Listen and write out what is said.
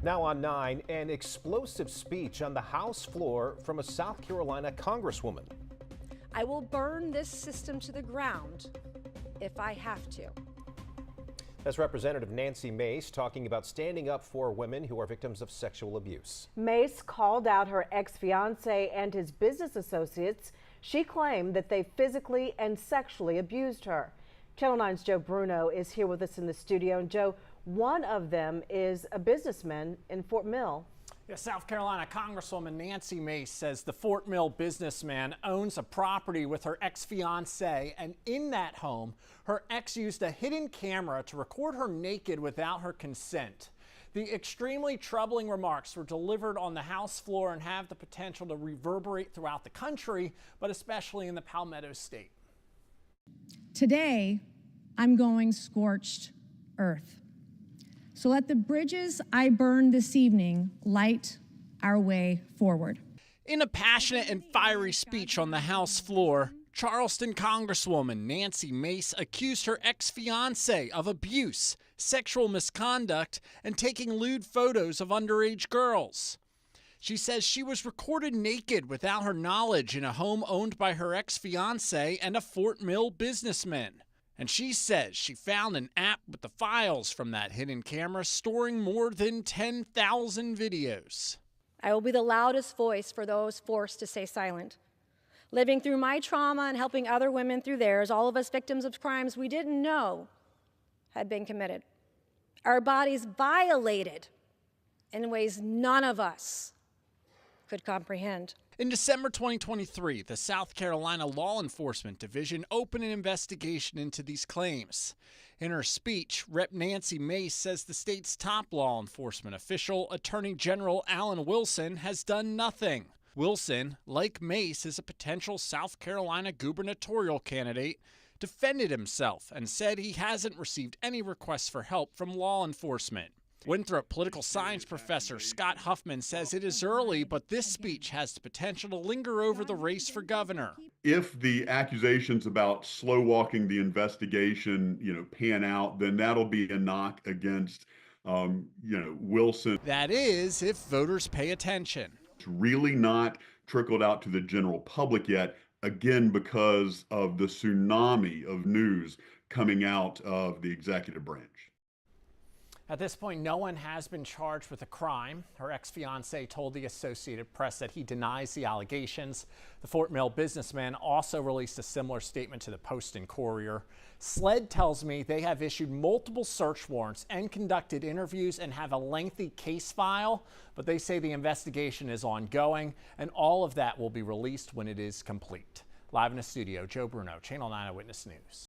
Now on 9, an explosive speech on the House floor from a South Carolina congresswoman. I will burn this system to the ground if I have to. That's Representative Nancy Mace talking about standing up for women who are victims of sexual abuse. Mace called out her ex-fiancé and his business associates. She claimed that they physically and sexually abused her. Channel 9's Joe Bruno is here with us in the studio. And Joe, one of them is a businessman in Fort Mill. Yeah, South Carolina Congresswoman Nancy Mace says the Fort Mill businessman owns a property with her ex-fiancé, and in that home, her ex used a hidden camera to record her naked without her consent. The extremely troubling remarks were delivered on the House floor and have the potential to reverberate throughout the country, but especially in the Palmetto State. Today, I'm going scorched earth. So let the bridges I burn this evening light our way forward. In a passionate and fiery speech on the House floor, Charleston Congresswoman Nancy Mace accused her ex-fiancé of abuse, sexual misconduct, and taking lewd photos of underage girls. She says she was recorded naked without her knowledge in a home owned by her ex-fiancé and a Fort Mill businessman. And she says she found an app with the files from that hidden camera storing more than 10,000 videos. I will be the loudest voice for those forced to stay silent. Living through my trauma and helping other women through theirs, all of us victims of crimes we didn't know had been committed. Our bodies violated in ways none of us could comprehend. In December 2023, the South Carolina Law Enforcement Division opened an investigation into these claims. In her speech, Rep. Nancy Mace says the state's top law enforcement official, Attorney General Alan Wilson, has done nothing. Wilson, like Mace, is a potential South Carolina gubernatorial candidate, defended himself and said he hasn't received any requests for help from law enforcement. Winthrop political science professor Scott Huffman says it is early, but this speech has the potential to linger over the race for governor. If the accusations about slow walking the investigation, pan out, then that'll be a knock against, Wilson. That is, if voters pay attention. It's really not trickled out to the general public yet, again, because of the tsunami of news coming out of the executive branch. At this point, no one has been charged with a crime. Her ex-fiancé told the Associated Press that he denies the allegations. The Fort Mill businessman also released a similar statement to the Post and Courier. SLED tells me they have issued multiple search warrants and conducted interviews and have a lengthy case file, but they say the investigation is ongoing and all of that will be released when it is complete. Live in the studio, Joe Bruno, Channel 9 Eyewitness News.